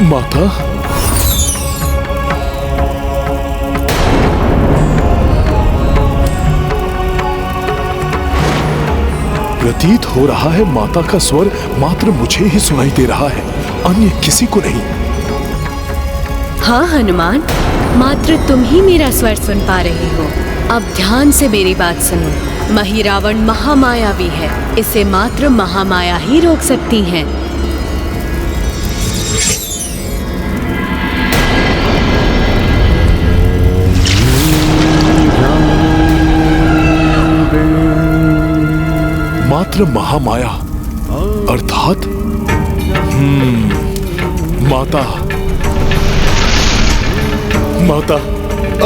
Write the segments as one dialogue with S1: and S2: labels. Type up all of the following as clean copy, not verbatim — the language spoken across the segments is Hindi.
S1: माता, प्रतीत हो रहा है माता का स्वर मात्र मुझे ही सुनाई दे रहा है, अन्य किसी को नहीं।
S2: हाँ हनुमान, मात्र तुम ही मेरा स्वर सुन पा रहे हो। अब ध्यान से मेरी बात सुनो। महिरावण महामायावी है, इसे मात्र महामाया ही रोक सकती हैं।
S1: मात्र महामाया अर्थात माता। माता,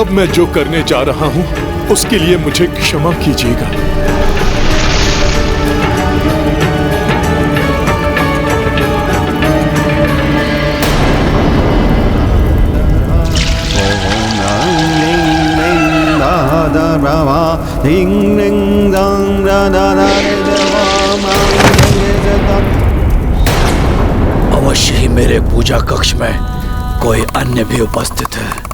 S1: अब मैं जो करने जा रहा हूं उसके लिए मुझे क्षमा कीजिएगा।
S3: अवश्य ही मेरे पूजा कक्ष में कोई अन्य भी उपस्थित है।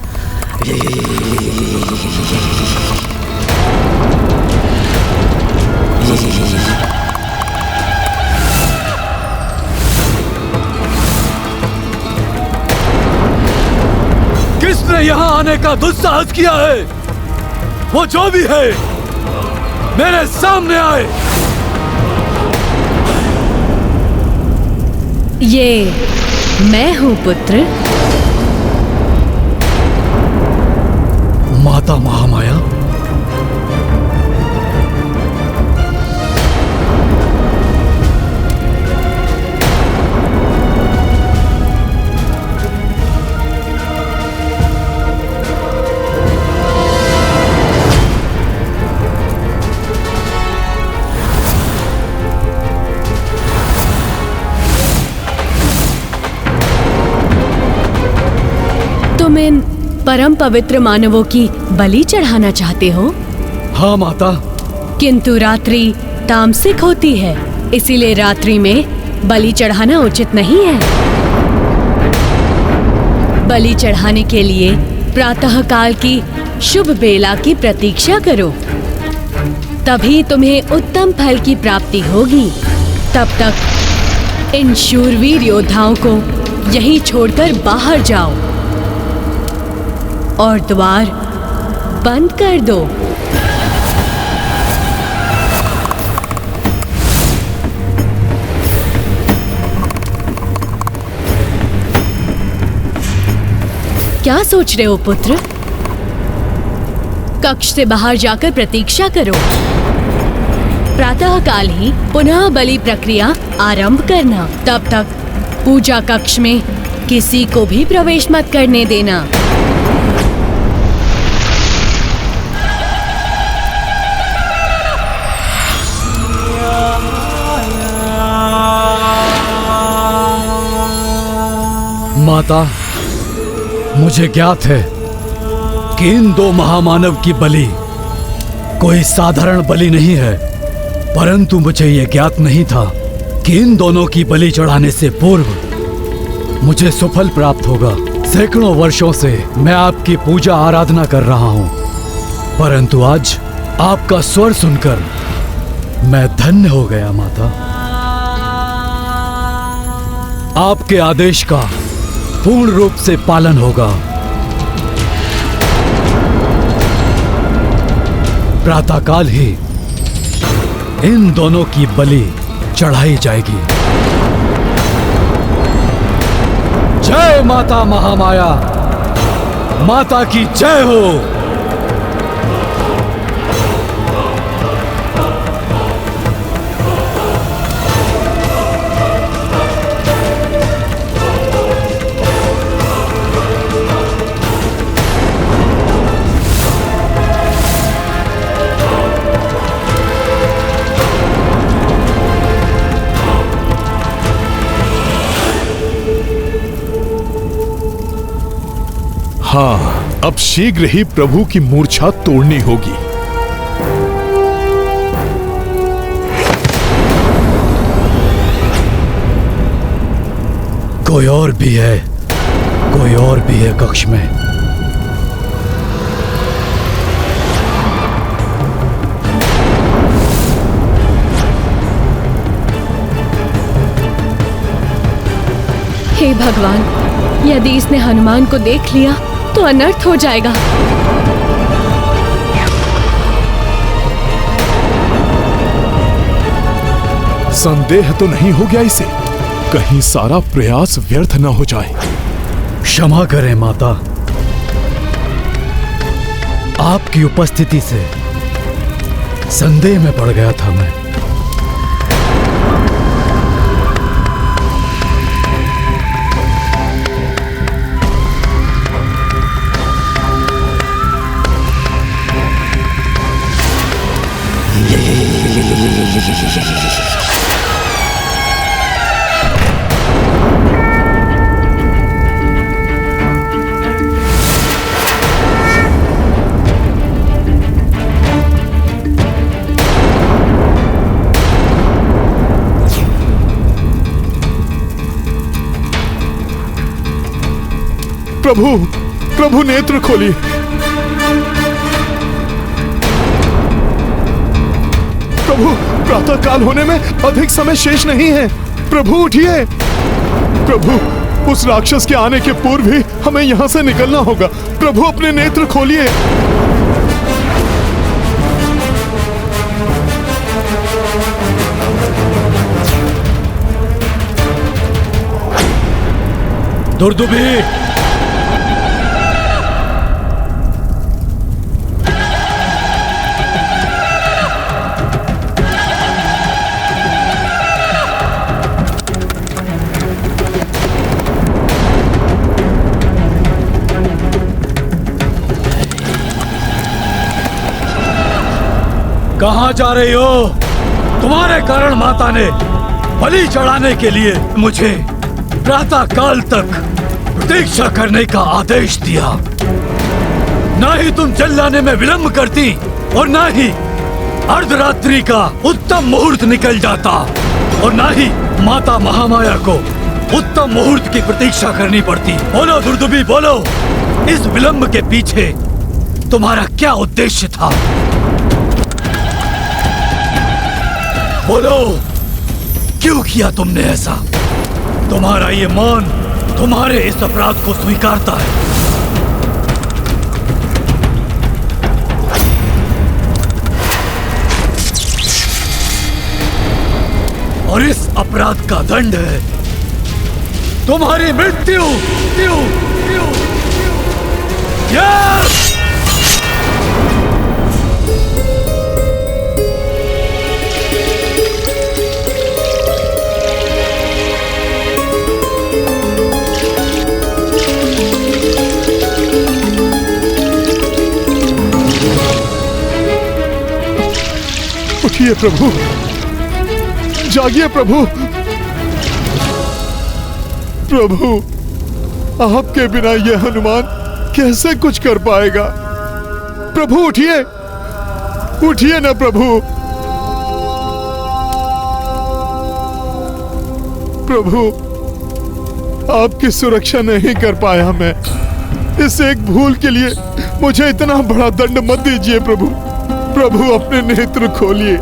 S4: किसने यहाँ आने का दुस्साहस किया है? वो जो भी है मेरे सामने आए।
S2: ये मैं हूँ पुत्र।
S4: माता महामाया,
S2: तुम इन परम पवित्र मानवों की बलि चढ़ाना चाहते हो?
S4: हाँ माता।
S2: किंतु रात्रि तामसिक होती है, इसीलिए रात्रि में बलि चढ़ाना उचित नहीं है। बलि चढ़ाने के लिए प्रातः काल की शुभ बेला की प्रतीक्षा करो, तभी तुम्हें उत्तम फल की प्राप्ति होगी। तब तक इन शूरवीर योद्धाओं को यहीं छोड़कर बाहर जाओ और द्वार बंद कर दो। क्या सोच रहे हो पुत्र? कक्ष से बाहर जाकर प्रतीक्षा करो। प्रातः काल ही पुनः बलि प्रक्रिया आरंभ करना। तब तक पूजा कक्ष में किसी को भी प्रवेश मत करने देना।
S4: माता, मुझे ज्ञात है कि इन दो महामानव की बलि कोई साधारण बलि नहीं है, परंतु मुझे यह ज्ञात नहीं था कि इन दोनों की बलि चढ़ाने से पूर्व मुझे सुफल प्राप्त होगा। सैकड़ों वर्षों से मैं आपकी पूजा आराधना कर रहा हूं, परंतु आज आपका स्वर सुनकर मैं धन्य हो गया। माता, आपके आदेश का पूर्ण रूप से पालन होगा। प्रातःकाल ही इन दोनों की बलि चढ़ाई जाएगी। जय माता महामाया, माता की जय हो।
S1: हाँ, अब शीघ्र ही प्रभु की मूर्छा तोड़नी होगी।
S4: कोई और भी है कोई और भी है कक्ष में।
S2: हे भगवान, यदि इसने हनुमान को देख लिया तो अनर्थ हो जाएगा।
S1: संदेह तो नहीं हो गया इसे? कहीं सारा प्रयास व्यर्थ न हो जाए।
S4: क्षमा करें माता, आपकी उपस्थिति से संदेह में पड़ गया था मैं।
S1: प्रभु, प्रभु नेत्र खोलिए। प्रभु, प्रातः काल होने में अधिक समय शेष नहीं है। प्रभु उठिए। प्रभु, उस राक्षस के आने के पूर्व ही हमें यहाँ से निकलना होगा। प्रभु अपने नेत्र खोलिए।
S4: दुर्दुभी, कहां जा रही हो? तुम्हारे कारण माता ने बलि चढ़ाने के लिए मुझे प्रातः काल तक प्रतीक्षा करने का आदेश दिया। ना ही तुम चल जाने में विलंब करती और ना ही अर्धरात्रि का उत्तम मुहूर्त निकल जाता और ना ही माता महामाया को उत्तम मुहूर्त की प्रतीक्षा करनी पड़ती। बोलो दुर्दुभी, बोलो, इस विलंब के पीछे तुम्हारा क्या उद्देश्य था? बोलो, क्यों किया तुमने ऐसा? तुम्हारा ये मौन तुम्हारे इस अपराध को स्वीकारता है। और इस अपराध का दंड है तुम्हारी मृत्यु।
S1: उठिए प्रभु, जागिए प्रभु। प्रभु, आपके बिना यह हनुमान कैसे कुछ कर पाएगा? प्रभु उठिए, उठिए ना प्रभु। प्रभु, आपकी सुरक्षा नहीं कर पाया मैं। इस एक भूल के लिए मुझे इतना बड़ा दंड मत दीजिए प्रभु। प्रभु अपने नेत्र खोलिए।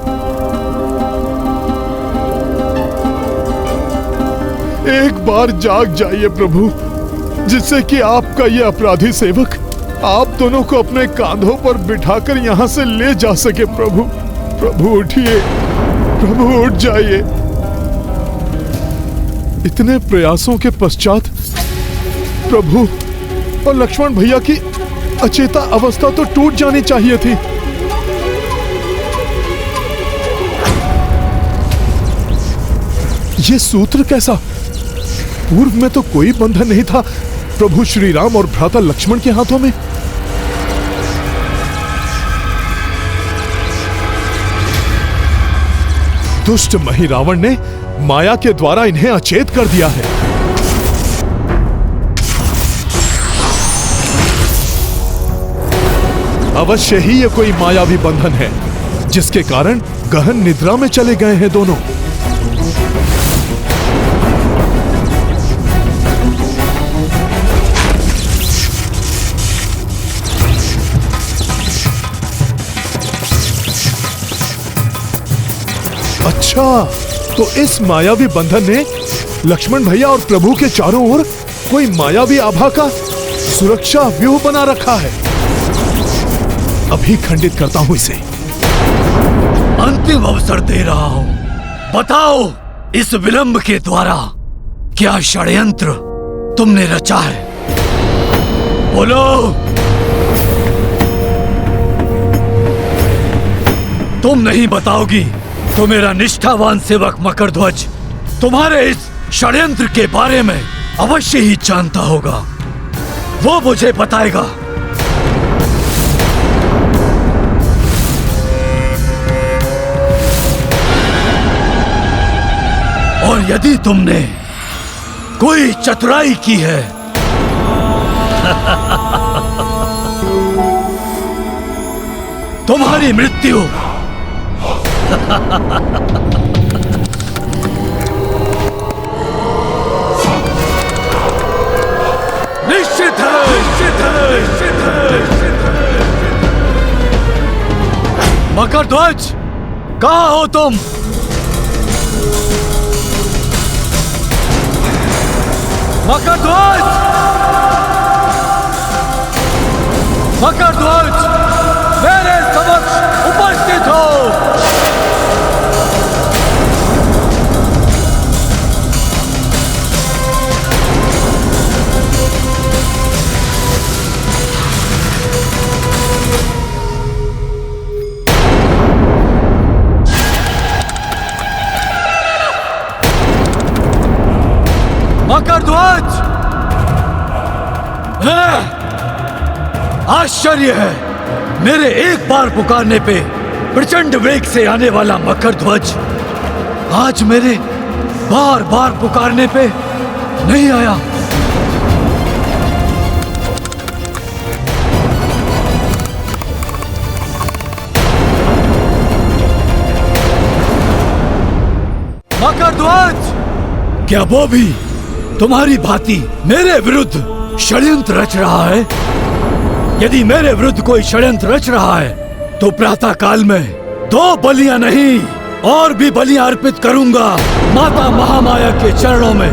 S1: एक बार जाग जाइए प्रभु, जिससे कि आपका ये अपराधी सेवक आप दोनों को अपने कांधों पर बिठाकर यहाँ से ले जा सके। प्रभु, प्रभु उठिए, प्रभु उठ जाइए। इतने प्रयासों के पश्चात प्रभु और लक्ष्मण भैया की अचेता अवस्था तो टूट जानी चाहिए थी। ये सूत्र कैसा? पूर्व में तो कोई बंधन नहीं था प्रभु श्री राम और भ्राता लक्ष्मण के हाथों में। दुष्ट मही रावण ने माया के द्वारा इन्हें अचेत कर दिया है। अवश्य ही ये कोई मायावी बंधन है, जिसके कारण गहन निद्रा में चले गए हैं दोनों। अच्छा, तो इस मायावी बंधन ने लक्ष्मण भैया और प्रभु के चारों ओर कोई मायावी आभा का सुरक्षा व्यूह बना रखा है। अभी खंडित करता हूं इसे।
S4: अंतिम अवसर दे रहा हूं, बताओ इस विलंब के द्वारा क्या षड्यंत्र तुमने रचा है? बोलो। तुम नहीं बताओगी तो मेरा निष्ठावान सेवक मकरध्वज तुम्हारे इस षड्यंत्र के बारे में अवश्य ही जानता होगा। वो मुझे बताएगा। और यदि तुमने कोई चतुराई की है तुम्हारी मृत्यु निश्चित है, निश्चित है, निश्चित है। मकरध्वज, कहाँ हो तुम? मकरध्वज! मकरध्वज, मेरे समक्ष उपस्थित हो। मकरध्वज! आश्चर्य है, मेरे एक बार पुकारने पे प्रचंड वेग से आने वाला मकरध्वज आज मेरे बार बार पुकारने पे नहीं आया। मकरध्वज, क्या वो भी तुम्हारी भांति मेरे विरुद्ध षड्यंत्र रच रहा है? यदि मेरे विरुद्ध कोई षड्यंत्र रच रहा है तो प्रातः काल में 2 बलियां नहीं और भी बलियां अर्पित करूंगा माता महामाया के चरणों में,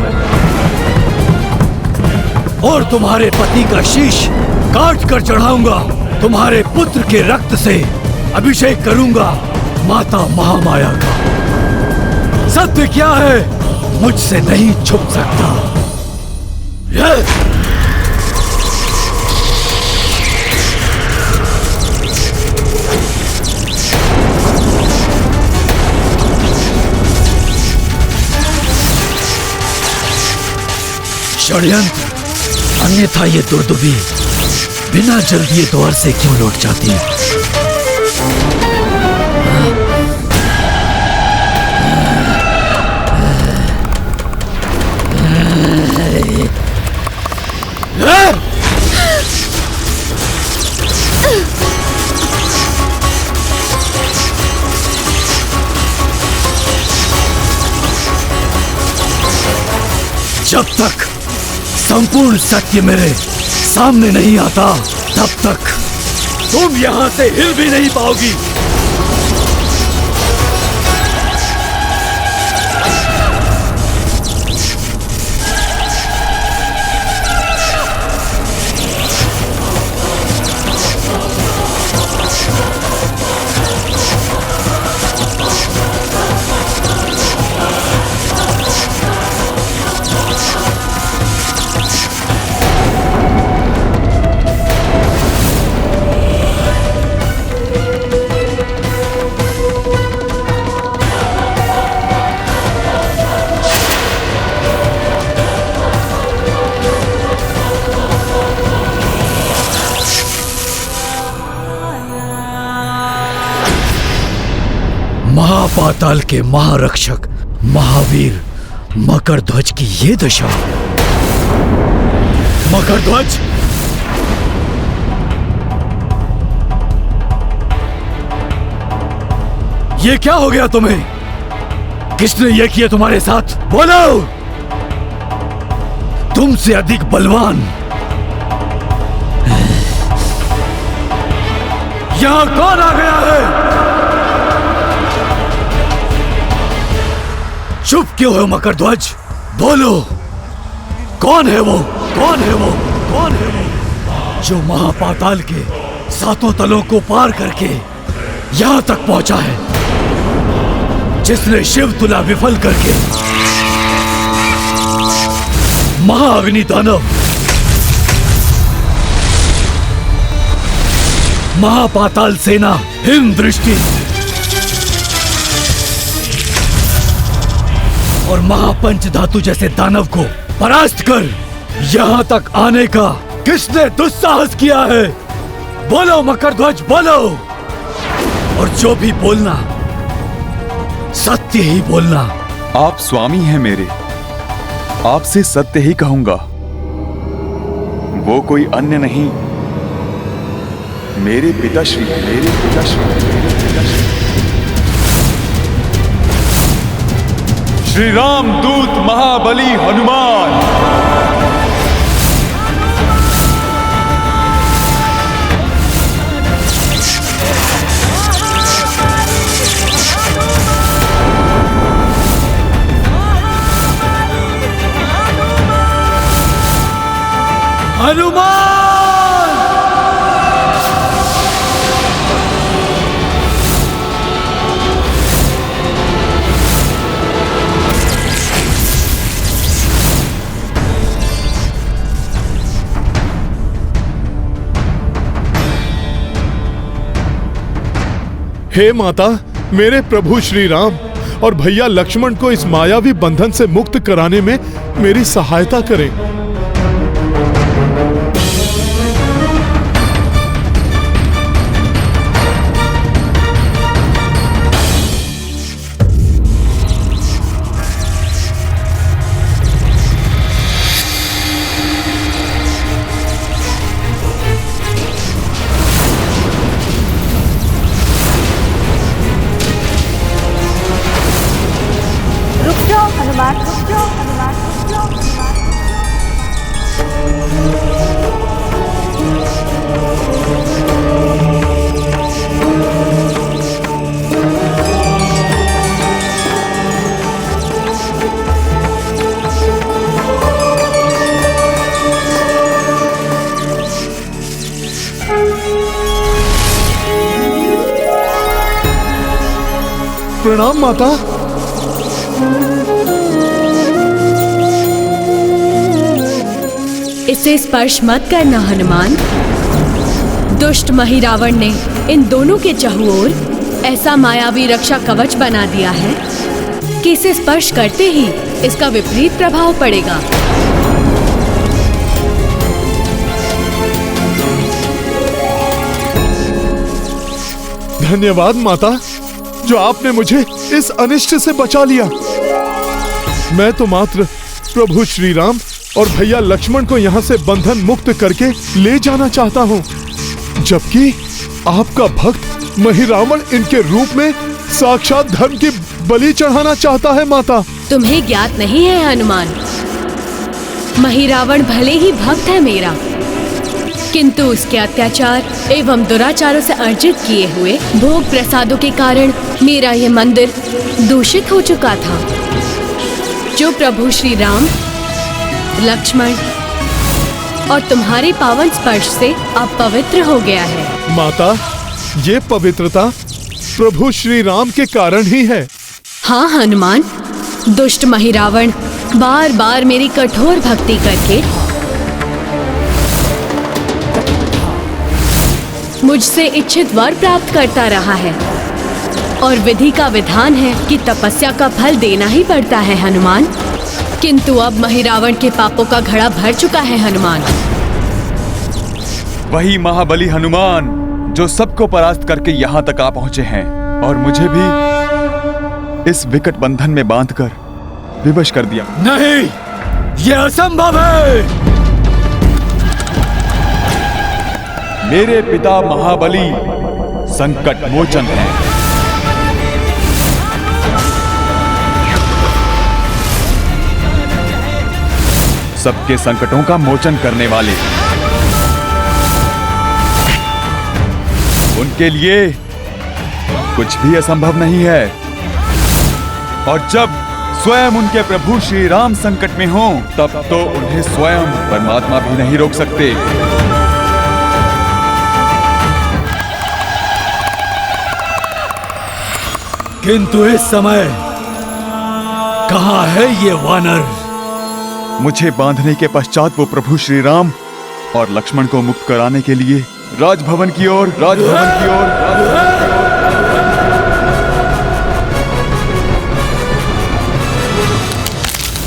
S4: और तुम्हारे पति का शीश काट कर चढ़ाऊंगा। तुम्हारे पुत्र के रक्त से अभिषेक करूंगा माता महामाया का। सत्य क्या है मुझसे नहीं छुप सकता। षड्यंत्र, अन्यथा ये दुर्दुबी बिना जल दिए द्वार से क्यों लौट जाती है? जब तक संपूर्ण सत्य मेरे सामने नहीं आता तब तक तुम यहां से हिल भी नहीं पाओगी। महापाताल के महारक्षक महावीर मकरध्वज की ये दशा। मकरध्वज, ये क्या हो गया तुम्हें? किसने ये किया तुम्हारे साथ? बोलो। तुमसे अधिक बलवान यहां कौन आ गया है? चुप क्यों हो मकरध्वज? बोलो, कौन है वो? कौन है वो? कौन है वो जो महापाताल के 7 तलों को पार करके यहाँ तक पहुंचा है, जिसने शिव तुला विफल करके महाअग्नि दानव, महापाताल सेना हिम दृष्टि और महापंच धातु जैसे दानव को परास्त कर यहाँ तक आने का किसने दुस्साहस किया है? बोलो मकरध्वज, बोलो। और जो भी बोलना सत्य ही बोलना।
S5: आप स्वामी हैं मेरे, आपसे सत्य ही कहूंगा। वो कोई अन्य नहीं, मेरे पिताश्री, मेरे पिताश्री, मेरे पिताश्री श्री राम दूत महाबली हनुमान।
S4: हनुमान!
S1: हे माता, मेरे प्रभु श्री राम और भैया लक्ष्मण को इस मायावी बंधन से मुक्त कराने में मेरी सहायता करें। प्रणाम माता।
S2: इसे स्पर्श मत करना हनुमान। दुष्ट महिरावण ने इन दोनों के चहुओर ऐसा मायावी रक्षा कवच बना दिया है कि इसे स्पर्श करते ही इसका विपरीत प्रभाव पड़ेगा।
S1: धन्यवाद माता, जो आपने मुझे इस अनिष्ट से बचा लिया। मैं तो मात्र प्रभु श्री राम और भैया लक्ष्मण को यहाँ से बंधन मुक्त करके ले जाना चाहता हूँ, जबकि आपका भक्त महिरावण इनके रूप में साक्षात धर्म की बलि चढ़ाना चाहता है। माता,
S2: तुम्हें ज्ञात नहीं है हनुमान, महिरावण भले ही भक्त है मेरा, किंतु उसके अत्याचार एवं दुराचारों से अर्जित किए हुए भोग प्रसादों के कारण मेरा यह मंदिर दूषित हो चुका था, जो प्रभु श्री राम, लक्ष्मण और तुम्हारे पावन स्पर्श से अब पवित्र हो गया है।
S1: माता, ये पवित्रता प्रभु श्री राम के कारण ही है।
S2: हाँ हनुमान, दुष्ट महिरावण बार बार मेरी कठोर भक्ति करके मुझसे इच्छित वर प्राप्त करता रहा है, और विधि का विधान है कि तपस्या का फल देना ही पड़ता है हनुमान। किंतु अब महिरावण के पापों का घड़ा भर चुका है हनुमान।
S5: वही महाबली हनुमान जो सबको परास्त करके यहाँ तक आ पहुंचे हैं और मुझे भी इस विकट बंधन में बांधकर विवश कर दिया।
S4: नहीं, यह असंभव है।
S5: मेरे पिता महाबली संकट मोचन हैं। सबके संकटों का मोचन करने वाले। उनके लिए कुछ भी असंभव नहीं है। और जब स्वयं उनके प्रभु श्री राम संकट में हों, तब तो उन्हें स्वयं परमात्मा भी नहीं रोक सकते।
S4: किंतु इस समय कहाँ है ये वानर?
S5: मुझे बांधने के पश्चात वो प्रभु श्री राम और लक्ष्मण को मुक्त कराने के लिए राजभवन की ओर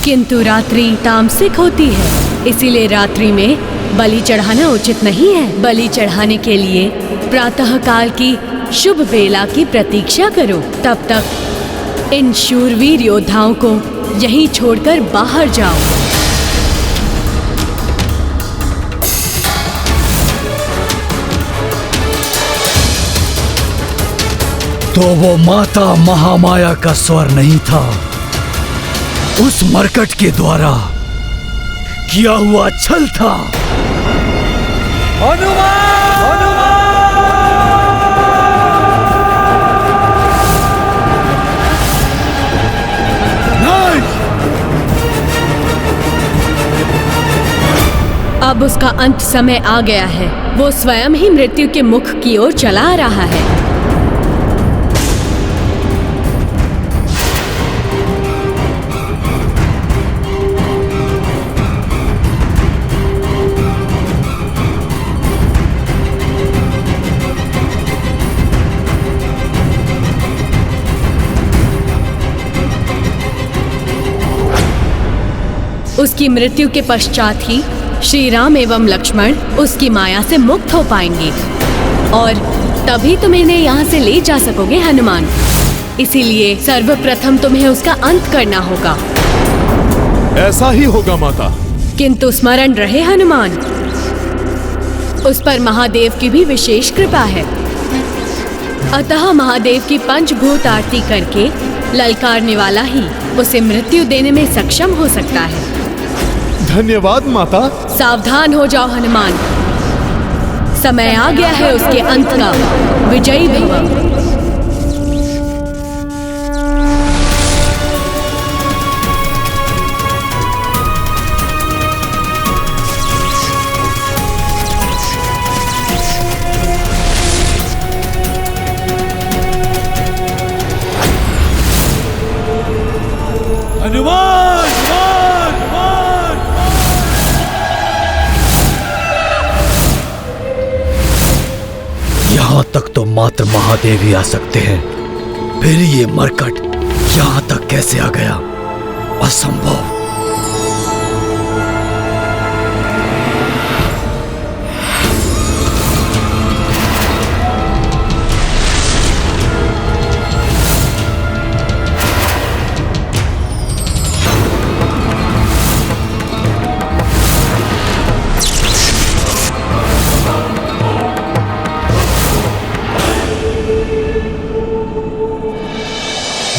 S2: किंतु रात्रि तामसिक होती है, इसीलिए रात्रि में बलि चढ़ाना उचित नहीं है। बलि चढ़ाने के लिए प्रातः काल की शुभ बेला की प्रतीक्षा करो। तब तक इन शूरवीर योद्धाओं को यहीं छोड़कर बाहर जाओ।
S4: तो वो माता महामाया का स्वर नहीं था, उस मरकट के द्वारा किया हुआ छल था।
S2: अब उसका अंत समय आ गया है। वो स्वयं ही मृत्यु के मुख की ओर चला आ रहा है। उसकी मृत्यु के पश्चात ही श्री राम एवं लक्ष्मण उसकी माया से मुक्त हो पाएंगे और तभी तुम इन्हें यहाँ से ले जा सकोगे हनुमान। इसीलिए सर्वप्रथम तुम्हें उसका अंत करना होगा।
S1: ऐसा ही होगा माता।
S2: किंतु स्मरण रहे हनुमान, उस पर महादेव की भी विशेष कृपा है। अतः महादेव की पंचभूत आरती करके ललकारने वाला ही उसे मृत्यु देने में सक्षम हो सकता है।
S1: धन्यवाद माता।
S2: सावधान हो जाओ हनुमान, समय आ गया है उसके अंत का। विजयी भव।
S4: हनुमान! यहाँ तक तो मात्र महादेव ही आ सकते हैं, फिर ये मरकट यहाँ तक कैसे आ गया? असंभव।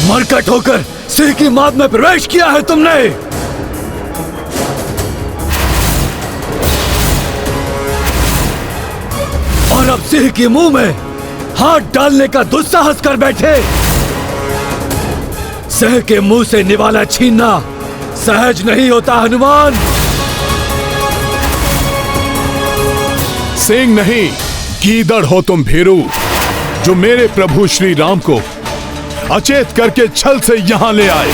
S4: मरकट होकर सिंह की माद में प्रवेश किया है तुमने। और अब सिंह के मुंह में हाथ डालने का दुस्साहस कर बैठे। सिंह के मुंह से निवाला छीनना सहज नहीं होता हनुमान।
S1: सिंह नहीं, गीदड़ हो तुम भीरू, जो मेरे प्रभु श्री राम को अचेत करके छल से यहां ले आए।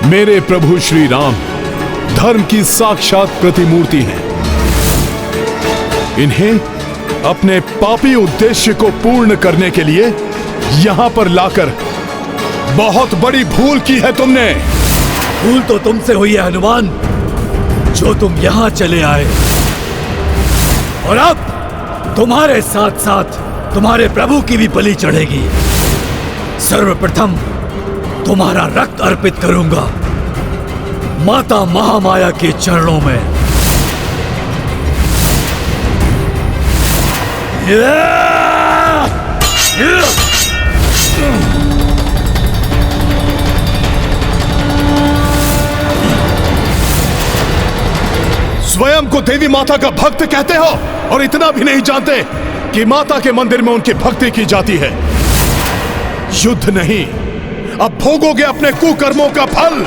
S1: मेरे प्रभु श्री राम धर्म की साक्षात प्रतिमूर्ति हैं। इन्हें अपने पापी उद्देश्य को पूर्ण करने के लिए यहां पर लाकर बहुत बड़ी भूल की है तुमने।
S4: भूल तो तुमसे हुई है हनुमान, जो तुम यहां चले आए, और अब तुम्हारे साथ साथ तुम्हारे प्रभु की भी बलि चढ़ेगी। सर्वप्रथम तुम्हारा रक्त अर्पित करूंगा माता महामाया के चरणों में।
S1: स्वयं को देवी माता का भक्त कहते हो और इतना भी नहीं जानते कि माता के मंदिर में उनकी भक्ति की जाती है। युद्ध नहीं, अब भोगोगे अपने कुकर्मों का फल।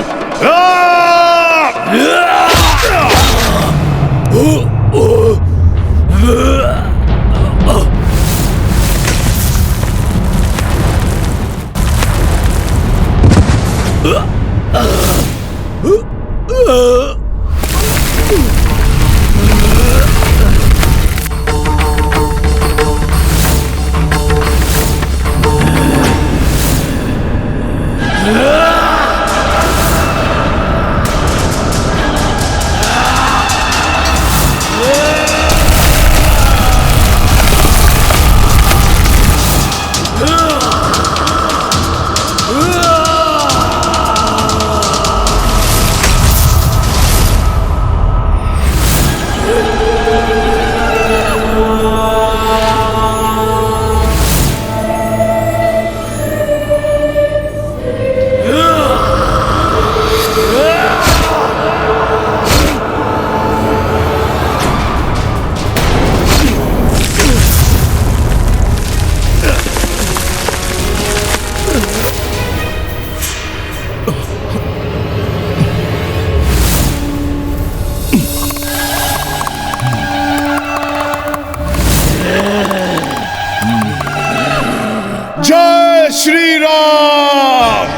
S1: जय श्री राम।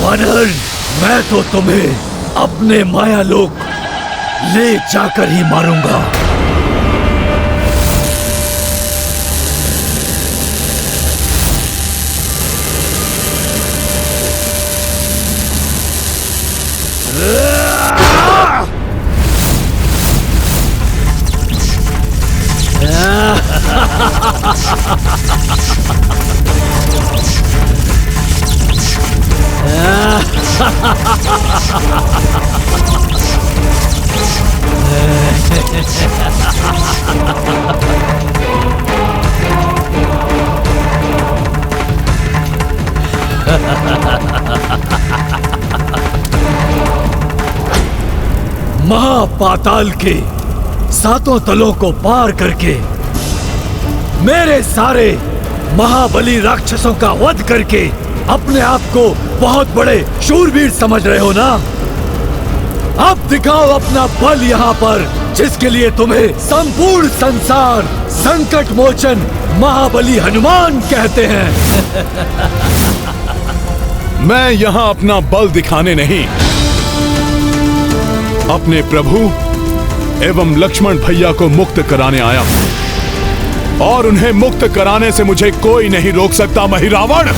S4: वानर, मैं तो तुम्हें अपने माया लोक ले जाकर ही मारूंगा। महापाताल के सातों तलों को पार करके मेरे सारे महाबली राक्षसों का वध करके अपने आप को बहुत बड़े शूरवीर समझ रहे हो ना? अब दिखाओ अपना बल यहाँ पर, जिसके लिए तुम्हें संपूर्ण संसार संकट मोचन महाबली हनुमान कहते हैं।
S1: मैं यहाँ अपना बल दिखाने नहीं, अपने प्रभु एवं लक्ष्मण भैया को मुक्त कराने आया हूं और उन्हें मुक्त कराने से मुझे कोई नहीं रोक सकता। महिरावण,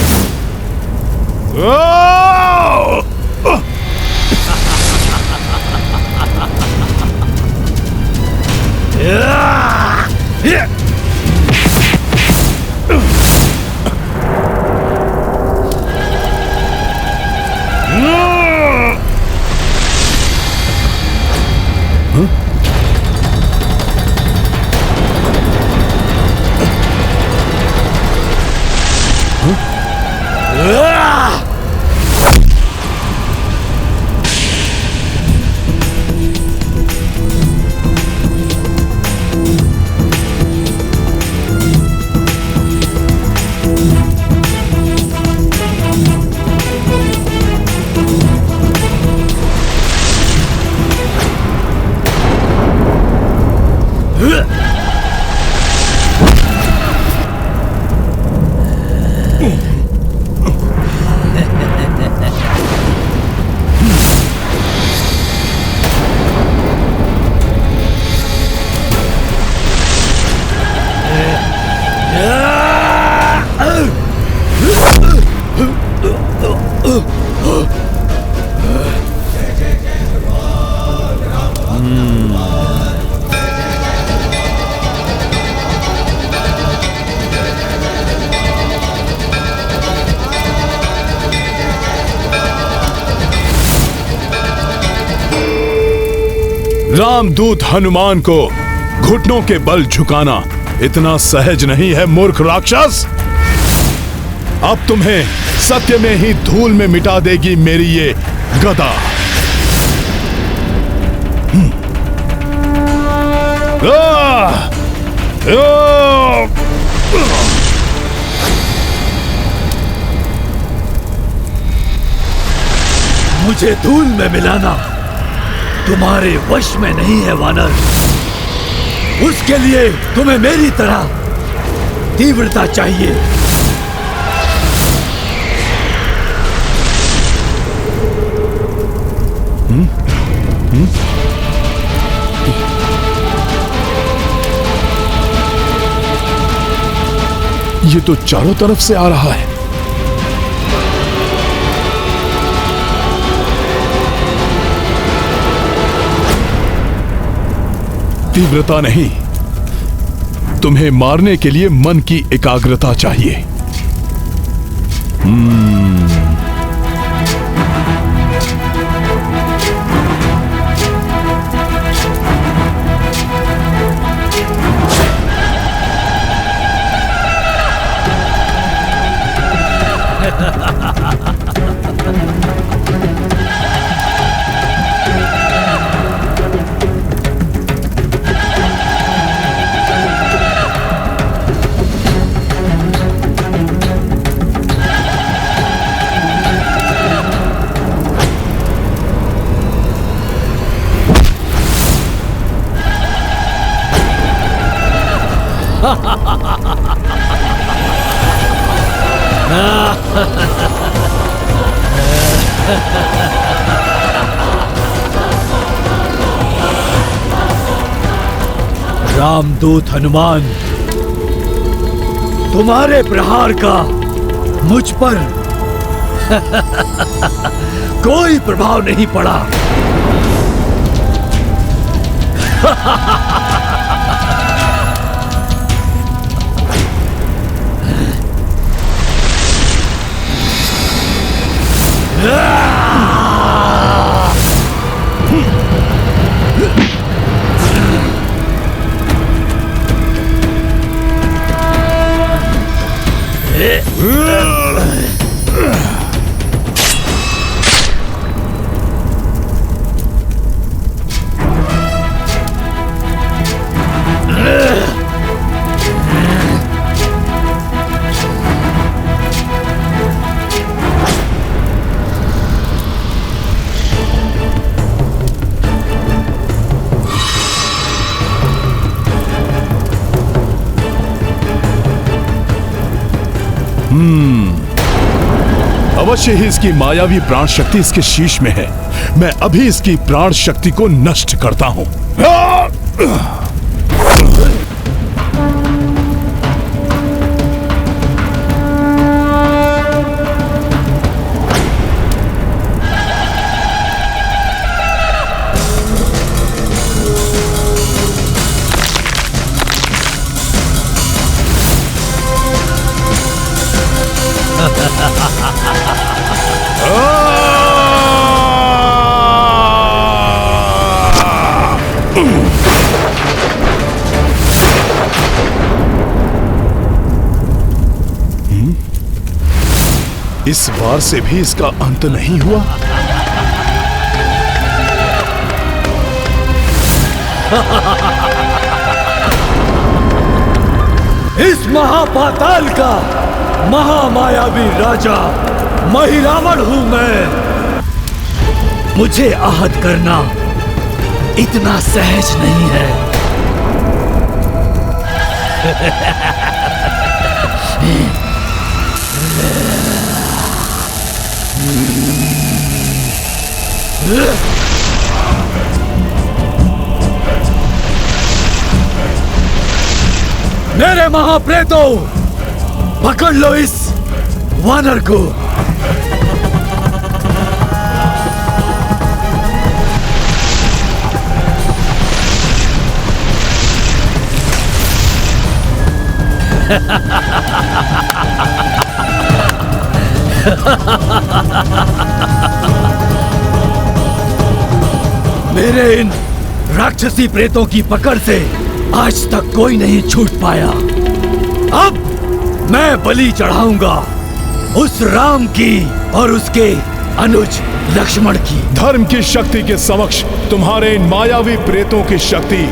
S1: रामदूत हनुमान को घुटनों के बल झुकाना इतना सहज नहीं है मूर्ख राक्षस। अब तुम्हें सत्य में ही धूल में मिटा देगी मेरी ये गदा।
S4: मुझे धूल में मिलाना तुम्हारे वश में नहीं है वानर। उसके लिए तुम्हें मेरी तरह तीव्रता चाहिए।
S1: ये तो चारों तरफ से आ रहा है। तीव्रता नहीं, तुम्हें मारने के लिए मन की एकाग्रता चाहिए।
S4: रामदूत हनुमान, तुम्हारे प्रहार का मुझ पर कोई प्रभाव नहीं पड़ा।
S1: अवश्य ही इसकी मायावी प्राण शक्ति इसके शीश में है। मैं अभी इसकी प्राण शक्ति को नष्ट करता हूं। इस बार से भी इसका अंत नहीं हुआ।
S4: इस महापाताल का महामायावी राजा महिरावण हूं मैं। मुझे आहत करना इतना सहज नहीं है। मेरे महाप्रेतों, पकड़ लो इस वानर को। मेरे इन राक्षसी प्रेतों की पकड़ से आज तक कोई नहीं छूट पाया। अब मैं बलि चढ़ाऊंगा उस राम की और उसके अनुज लक्ष्मण की।
S1: धर्म की शक्ति के समक्ष तुम्हारे इन मायावी प्रेतों की शक्ति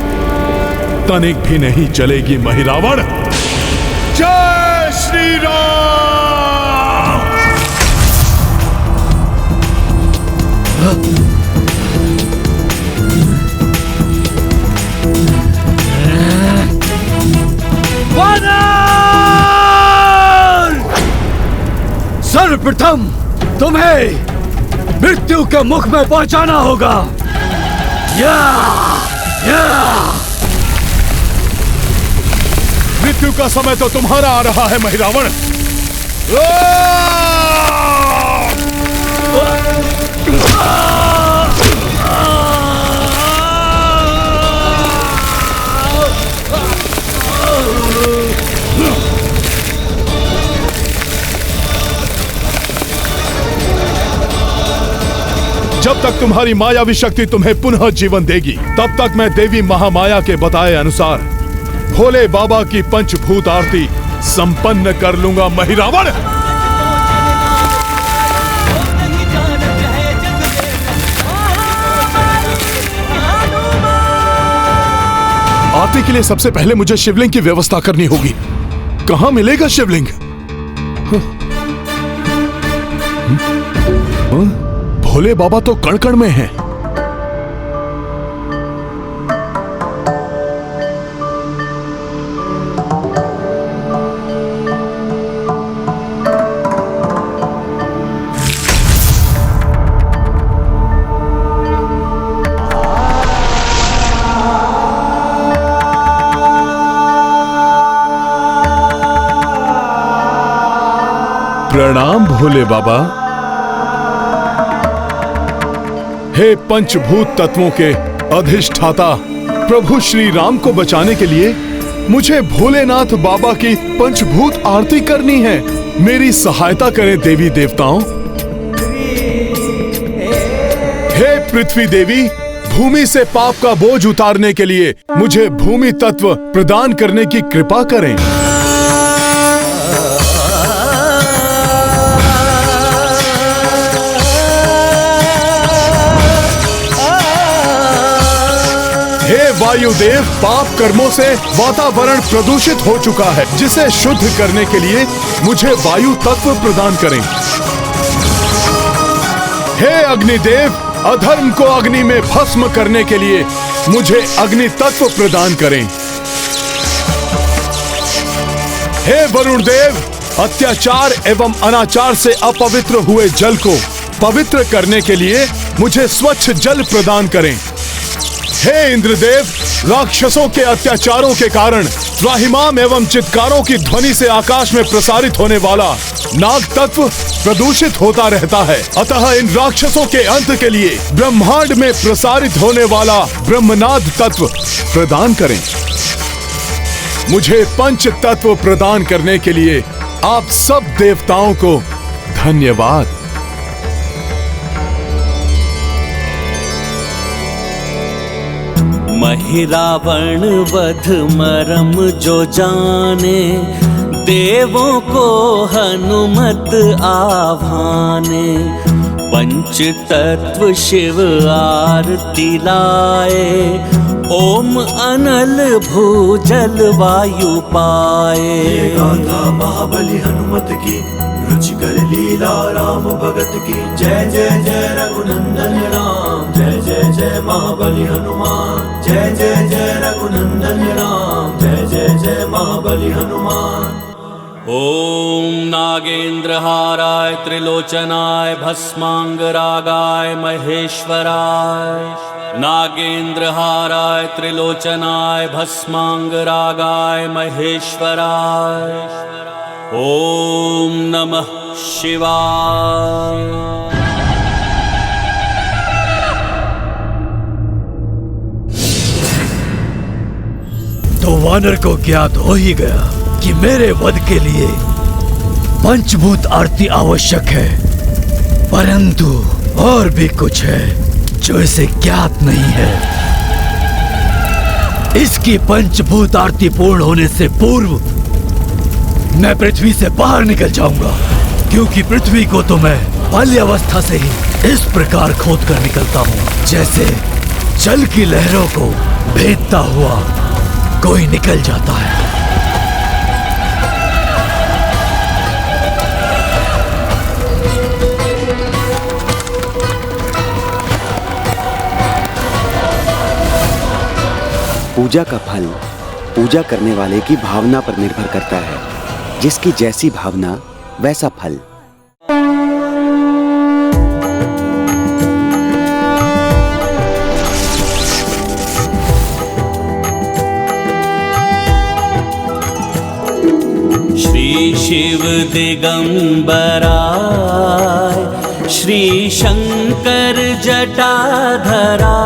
S1: तनिक भी नहीं चलेगी महिरावण। जय श्री राम।
S4: सर्वप्रथम तुम्हें मृत्यु के मुख में पहुंचाना होगा। या, या।
S1: मृत्यु का समय तो तुम्हारा आ रहा है महिरावण। जब तक तुम्हारी मायावी शक्ति तुम्हें पुनः जीवन देगी, तब तक मैं देवी महामाया के बताए अनुसार भोले बाबा की पंचभूत आरती संपन्न कर लूंगा महिरावण। आरती के लिए सबसे पहले मुझे शिवलिंग की व्यवस्था करनी होगी। कहां मिलेगा शिवलिंग? भोले बाबा तो कण कण में हैं। प्रणाम भोले बाबा। हे पंचभूत तत्वों के अधिष्ठाता, प्रभु श्री राम को बचाने के लिए मुझे भोलेनाथ बाबा की पंचभूत आरती करनी है। मेरी सहायता करें देवी देवताओं। हे पृथ्वी देवी, भूमि से पाप का बोझ उतारने के लिए मुझे भूमि तत्व प्रदान करने की कृपा करें। हे वायुदेव, पाप कर्मों से वातावरण प्रदूषित हो चुका है, जिसे शुद्ध करने के लिए मुझे वायु तत्व प्रदान करें। हे अग्निदेव, अधर्म को अग्नि में भस्म करने के लिए मुझे अग्नि तत्व प्रदान करें। हे वरुण देव, अत्याचार एवं अनाचार से अपवित्र हुए जल को पवित्र करने के लिए मुझे स्वच्छ जल प्रदान करें। हे इंद्रदेव, राक्षसों के अत्याचारों के कारण त्राहिमाम एवं चित्कारों की ध्वनि से आकाश में प्रसारित होने वाला नाग तत्व प्रदूषित होता रहता है, अतः इन राक्षसों के अंत के लिए ब्रह्मांड में प्रसारित होने वाला ब्रह्मनाद तत्व प्रदान करें। मुझे पंच तत्व प्रदान करने के लिए आप सब देवताओं को धन्यवाद।
S6: महिरावण वध मरम जो जाने, देवों को हनुमत आभाने। पंच तत्व शिव आरती लाए, ओम अनल भूजल वायु पाए।
S7: गाथा महाबली हनुमत की, रुचिकर लीला राम भगत की। जय जय जय रघुनंदन राम, जय जय जय महाबली हनुमान। जय जय जय रघुनंदन राम, जय जय जय महाबली हनुमान।
S6: ओम नागेंद्रहाराय त्रिलोचनाय भस्मांगरागाय महेश्वराय। नागेंद्रहाराय त्रिलोचनाय भस्मांगरागाय महेश्वराय। ओम नमः शिवाय।
S4: तो वानर को ज्ञात हो ही गया कि मेरे वध के लिए पंचभूत आरती आवश्यक है, परंतु और भी कुछ है जो इसे ज्ञात नहीं है। इसकी पंचभूत आरती पूर्ण होने से पूर्व मैं पृथ्वी से बाहर निकल जाऊंगा, क्योंकि पृथ्वी को तो मैं बाल्यावस्था से ही इस प्रकार खोद कर निकलता हूँ, जैसे जल की लहरों को भेदता हुआ कोई निकल जाता है।
S8: पूजा का फल पूजा करने वाले की भावना पर निर्भर करता है। जिसकी जैसी भावना वैसा फल।
S6: श्री शिव दिगंबराय, श्री शंकर जटाधराय,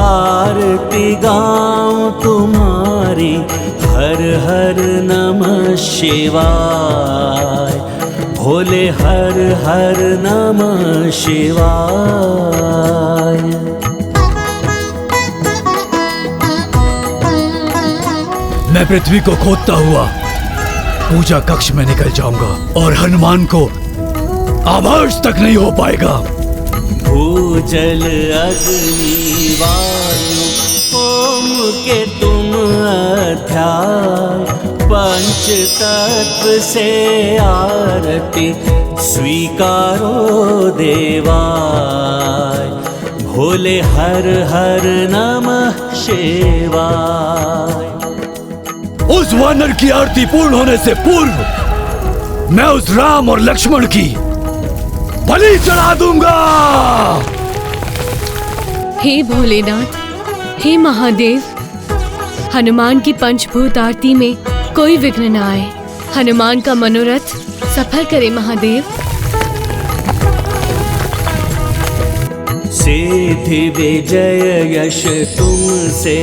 S6: आरती गाऊं तुम्हारी हर हर नमः शिवाय, भोले हर हर नमः शिवाय।
S4: मैं पृथ्वी को खोदता हुआ पूजा कक्ष में निकल जाऊंगा और हनुमान को आभास तक नहीं हो पाएगा।
S6: भूजल अग्नि वायु ओम के तुम अध्याय, पंच तत्व से आरती स्वीकारो देवाय, भोले हर हर नमः शिवाय।
S4: उस वानर की आरती पूर्ण होने से पूर्व मैं उस राम और लक्ष्मण की बलि चढ़ा दूंगा।
S2: हे भोलेनाथ, हे महादेव, हनुमान की पंचभूत आरती में कोई विघ्न न आए। हनुमान का मनोरथ सफल करे महादेव।
S6: सिद्धि विजय यश तुमसे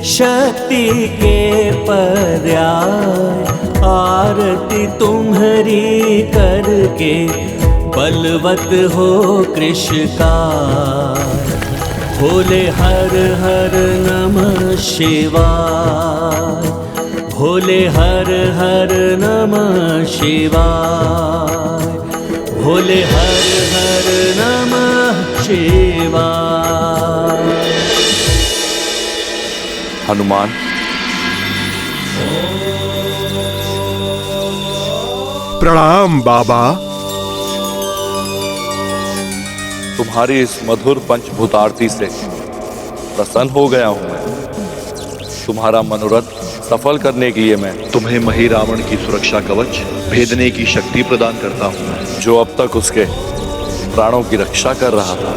S6: शक्ति के पर्याय, आरती तुम्हारी करके बलवत हो कृष्ण का, भोले हर हर नमः शिवाय, भोले हर हर नमः शिवाय, भोले हर हर नमः शिवाय।
S5: हनुमान,
S1: प्रणाम बाबा।
S9: तुम्हारी इस मधुर पंचभूत आरती से प्रसन्न हो गया हूं मैं। तुम्हारा मनोरथ सफल करने के लिए मैं तुम्हें मही रावण की सुरक्षा कवच भेदने की शक्ति प्रदान करता हूं, जो अब तक उसके प्राणों की रक्षा कर रहा था।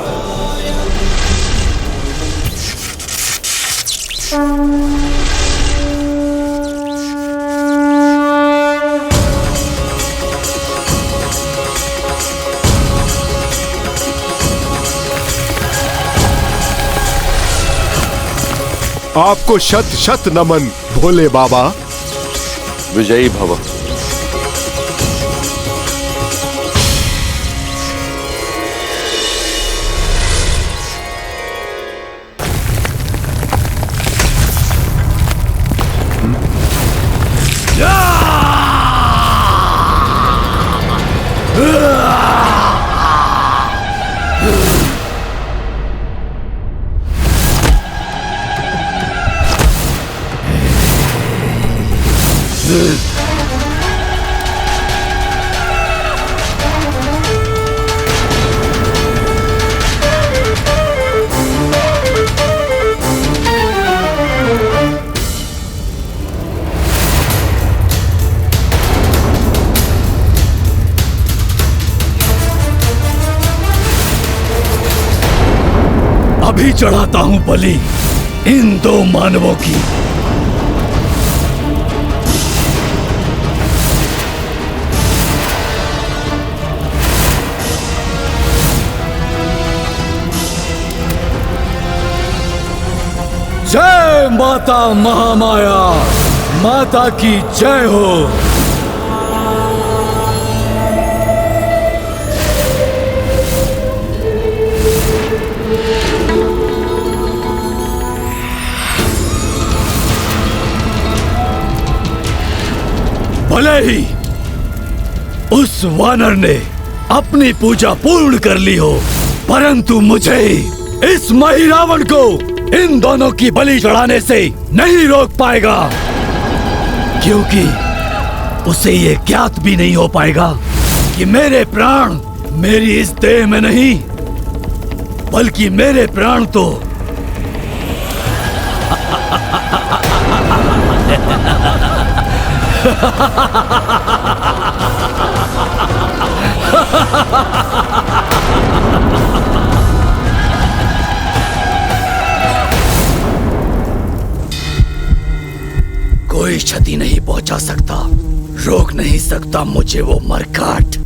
S1: आपको शत शत नमन भोले बाबा।
S9: विजयी भव।
S4: अभी चढ़ाता हूं बलि इन दो मानवों की। जय माता महामाया, माता की जय हो। भले ही उस वानर ने अपनी पूजा पूर्ण कर ली हो, परंतु मुझे इस महिरावण को इन दोनों की बलि चढ़ाने से नहीं रोक पाएगा, क्योंकि उसे ये ज्ञात भी नहीं हो पाएगा कि मेरे प्राण मेरी इस देह में नहीं, बल्कि मेरे प्राण तो कोई क्षति नहीं पहुंचा सकता, रोक नहीं सकता मुझे वो मरकाट।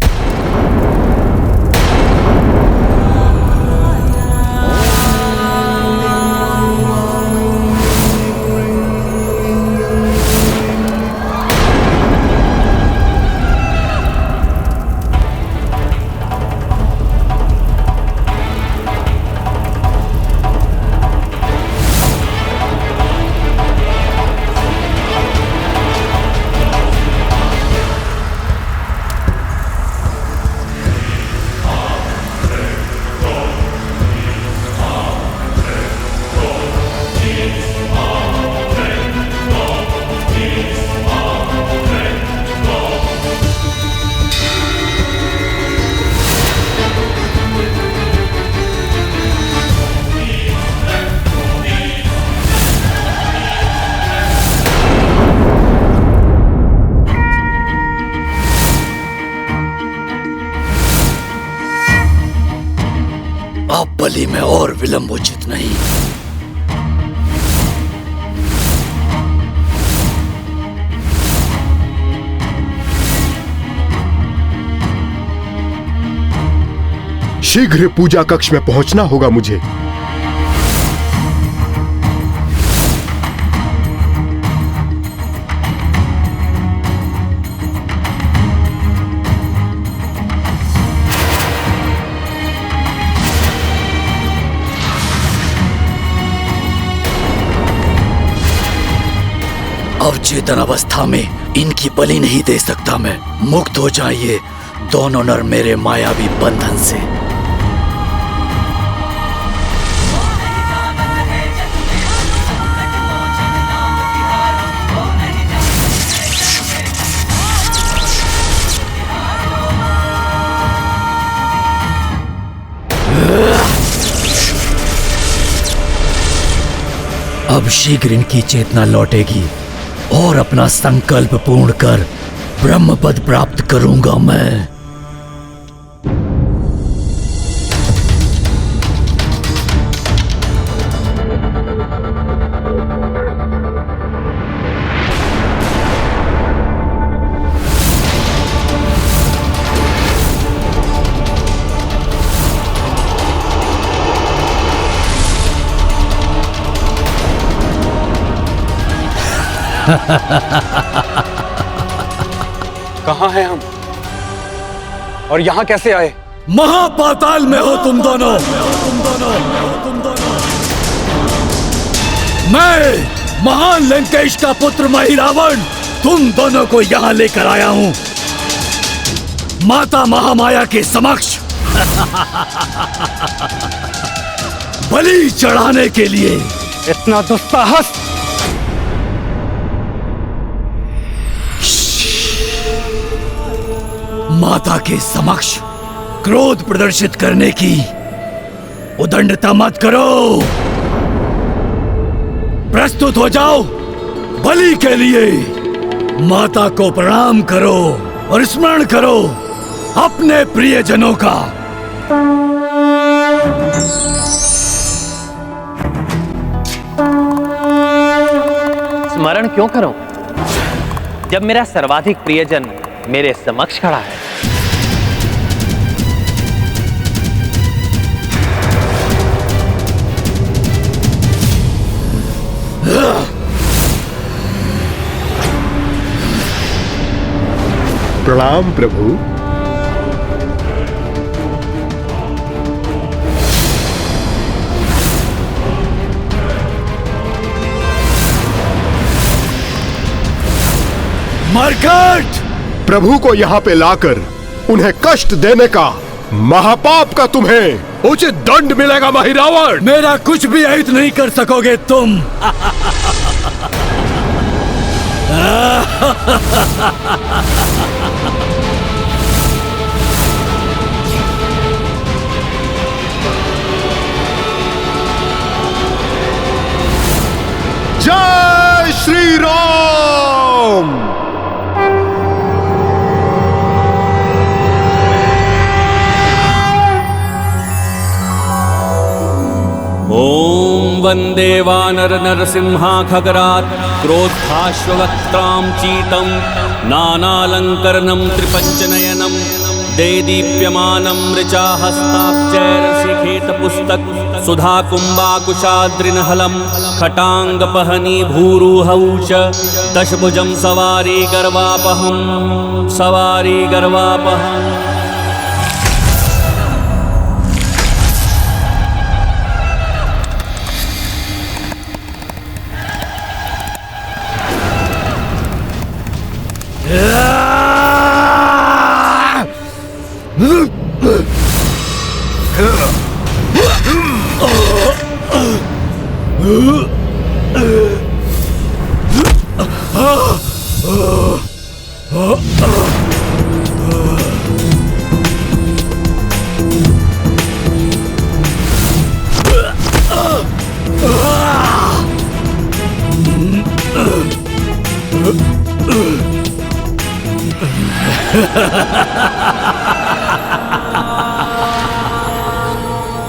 S4: बलि में और विलंब उचित नहीं।
S10: शीघ्र पूजा कक्ष में पहुंचना होगा मुझे।
S4: अवचेतन अवस्था में इनकी बलि नहीं दे सकता मैं। मुक्त हो जाइए दोनों नर मेरे मायावी बंधन से। अब शीघ्र इनकी चेतना लौटेगी और अपना संकल्प पूर्ण कर ब्रह्म पद प्राप्त करूंगा मैं।
S11: कहाँ हैं हम और यहाँ कैसे आए?
S4: महापाताल में हो तुम दोनों। मैं महान लंकेश का पुत्र महिरावण तुम दोनों को यहाँ लेकर आया हूँ माता महामाया के समक्ष बलि चढ़ाने के लिए।
S11: इतना दुस्साहस!
S4: माता के समक्ष क्रोध प्रदर्शित करने की उदंडता मत करो। प्रस्तुत हो जाओ बलि के लिए। माता को प्रणाम करो और स्मरण करो अपने प्रियजनों का।
S12: स्मरण क्यों करूं जब मेरा सर्वाधिक प्रियजन मेरे समक्ष खड़ा है?
S10: प्रणाम प्रभु।
S4: मरकट,
S10: प्रभु को यहाँ पे लाकर उन्हें कष्ट देने का महापाप का तुम्हें उचित दंड मिलेगा महिरावण।
S4: मेरा कुछ भी अहित नहीं कर सकोगे तुम।
S10: जय श्री राम।
S6: ॐ वन्दे वानर नरसिंहाखगरात् क्रोद्धाश्ववक्त्रां चीतं नानालङ्करणं त्रिपञ्चनयनं देदीप्यमानं ऋचाहस्ताब्जैरशिखेतपुस्तक सुधाकुम्भाकुशाद्रिनहलं खटाङ्गपहनी भूरुहौ च दशभुजं सवारी गर्वापहम्।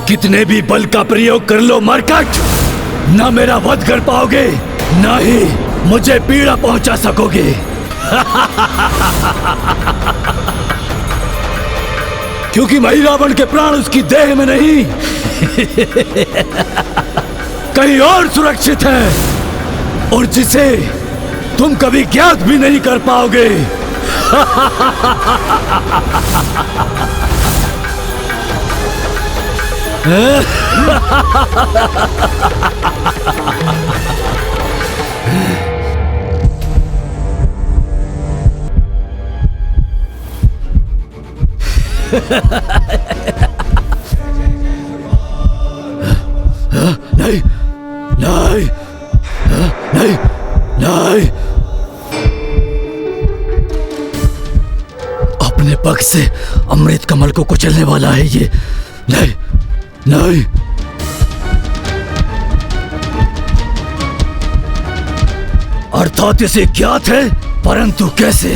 S4: कितने भी बल का प्रयोग कर लो मरकट, ना मेरा वध कर पाओगे, ना ही मुझे पीड़ा पहुंचा सकोगे। क्योंकि महिरावण के प्राण उसकी देह में नहीं कहीं और सुरक्षित है, और जिसे तुम कभी ज्ञात भी नहीं कर पाओगे। नहीं नहीं नहीं नहीं, अपने पग से अमृत कमल को कुचलने वाला है ये। नहीं नहीं, अर्थात इसे ज्ञात है, परंतु कैसे?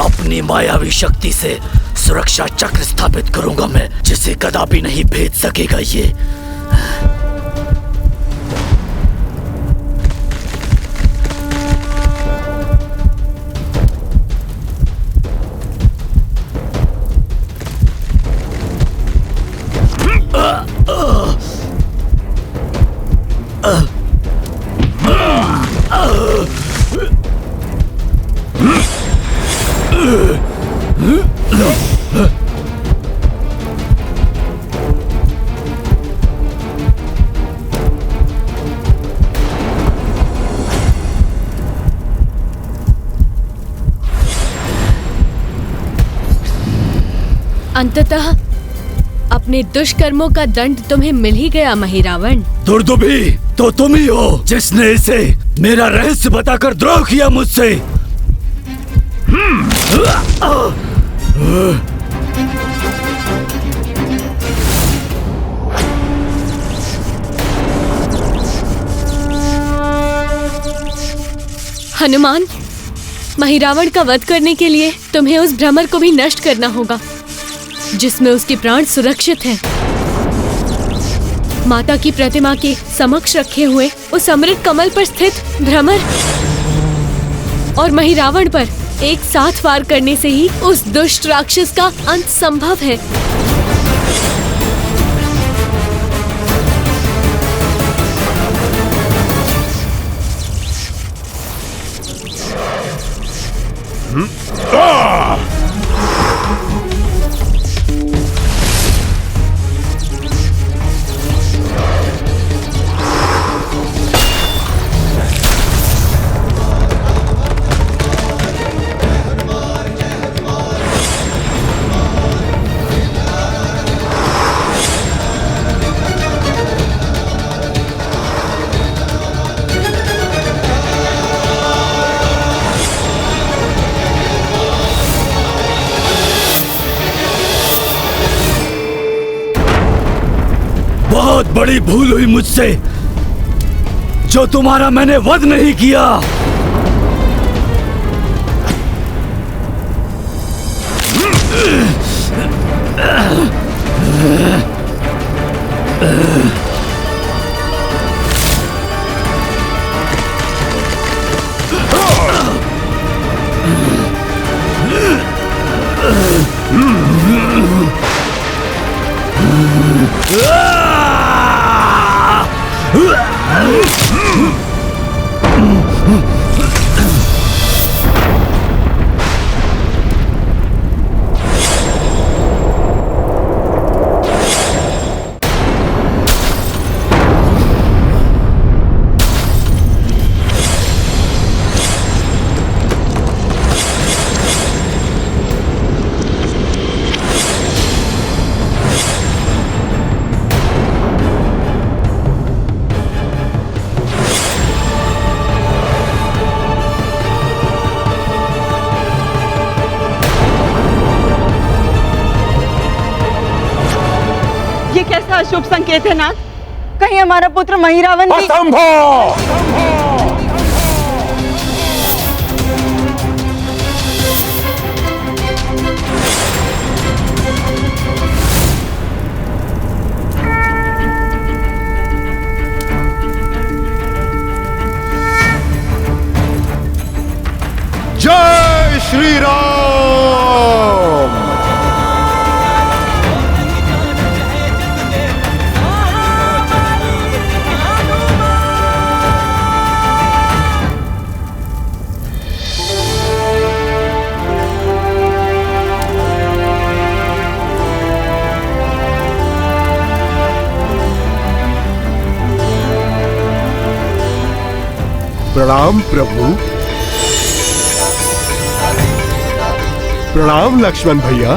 S4: अपनी मायावी शक्ति से सुरक्षा चक्र स्थापित करूंगा मैं, जिसे कदापि नहीं भेद सकेगा ये।
S2: अंततः अपने दुष्कर्मों का दंड तुम्हें मिल ही गया महिरावण।
S4: दुर्दुभी तो तुम ही हो जिसने इसे मेरा रहस्य बताकर द्रोह किया मुझसे।
S2: हनुमान, महिरावण का वध करने के लिए तुम्हें उस भ्रमर को भी नष्ट करना होगा जिसमें उसके प्राण सुरक्षित हैं। माता की प्रतिमा के समक्ष रखे हुए उस अमृत कमल पर स्थित भ्रमर और महिरावण पर एक साथ वार करने से ही उस दुष्ट राक्षस का अंत संभव है।
S4: बड़ी भूल हुई मुझसे जो तुम्हारा मैंने वध नहीं किया।
S13: ये कैसा अशुभ संकेत है नाथ? कहीं हमारा पुत्र महिरावन भी...
S10: जय श्री राम। प्रणाम प्रभु। प्रणाम लक्ष्मण भैया।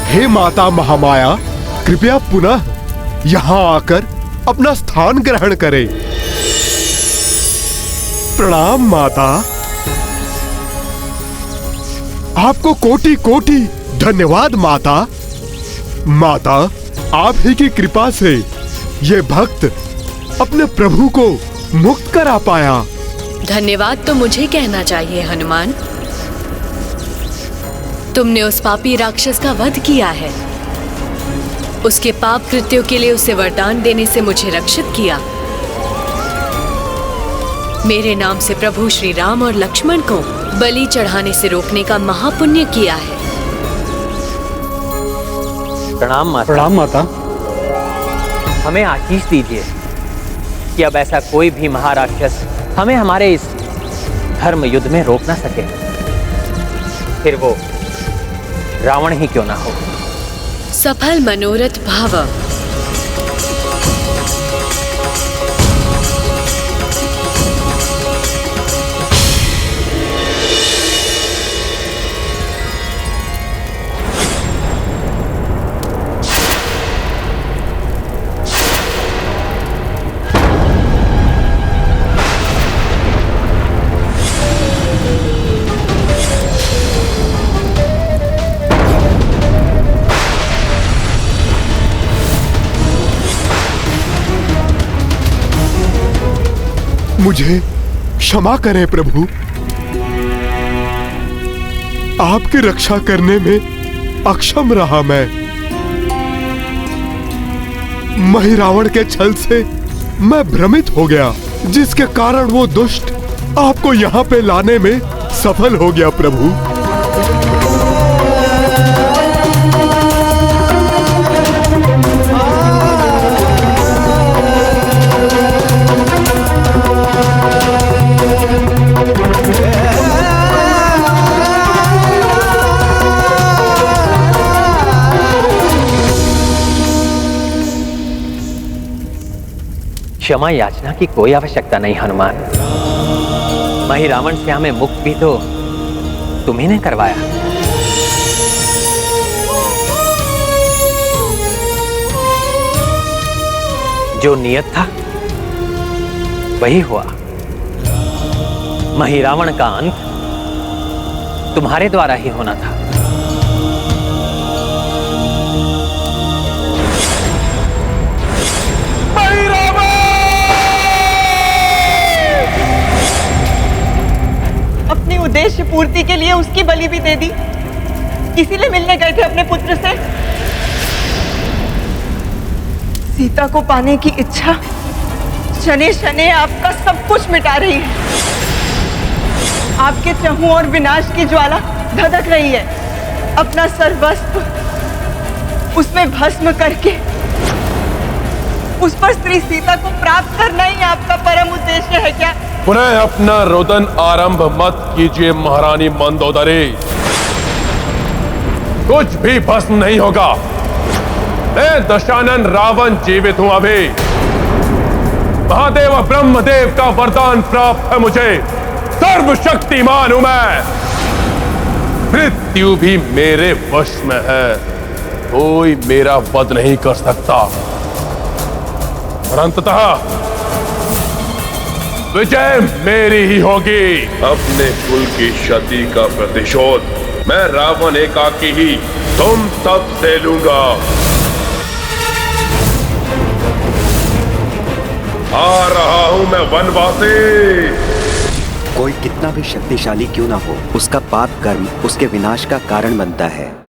S10: हे माता महामाया, कृपया पुनः यहाँ आकर अपना स्थान ग्रहण करें। प्रणाम माता। आपको कोटि कोटि धन्यवाद माता। माता, आप ही की कृपा से ये भक्त अपने प्रभु को मुक्त करा पाया।
S2: धन्यवाद तो मुझे कहना चाहिए हनुमान। तुमने उस पापी राक्षस का वध किया है, उसके पाप कृत्यों के लिए उसे वरदान देने से मुझे रक्षित किया। मेरे नाम से प्रभु श्री राम और लक्ष्मण को बलि चढ़ाने से रोकने का महापुण्य किया है।
S12: प्रणाम माता।
S11: प्रणाम माता।
S12: हमें आशीष दीजिए कि अब ऐसा कोई भी महाराक्षस हमें हमारे इस धर्म युद्ध में रोक ना सके, फिर वो रावण ही क्यों ना हो।
S2: सफल मनोरथ भाव।
S10: मुझे क्षमा करें प्रभु। आपकी रक्षा करने में अक्षम रहा मैं। महिरावण के छल से मैं भ्रमित हो गया, जिसके कारण वो दुष्ट आपको यहाँ पे लाने में सफल हो गया प्रभु।
S12: क्षमा याचना की कोई आवश्यकता नहीं हनुमान। महिरावण से हमें मुक्त भी तो तुम्ही ने करवाया। जो नियत था वही हुआ। महिरावण का अंत तुम्हारे द्वारा ही होना था।
S13: उद्देश्य पूर्ति के लिए उसकी बलि भी दे दी। इसीलिए मिलने गए थे अपने पुत्र से। सीता को पाने की इच्छा शने शने आपका सब कुछ मिटा रही है। आपके चहुं और विनाश की ज्वाला धधक रही है। अपना सर्वस्व उसमें भस्म करके उस पर स्त्री सीता को प्राप्त करना ही आपका परम उद्देश्य है क्या?
S14: पुनः अपना रोदन आरंभ मत कीजिए महारानी मंदोदरी। कुछ भी भस्म नहीं होगा। मैं दशानन रावण जीवित हूं अभी। महादेव ब्रह्मदेव का वरदान प्राप्त है मुझे। सर्वशक्तिमान हूं मैं। मृत्यु भी मेरे वश में है। कोई मेरा वध नहीं कर सकता। और अंततः विजय मेरी ही होगी। अपने कुल की क्षति का प्रतिशोध मैं रावण एकाकी ही तुम सब से लूंगा। आ रहा हूं मैं वनवासी।
S8: कोई कितना भी शक्तिशाली क्यों ना हो, उसका पाप कर्म उसके विनाश का कारण बनता है।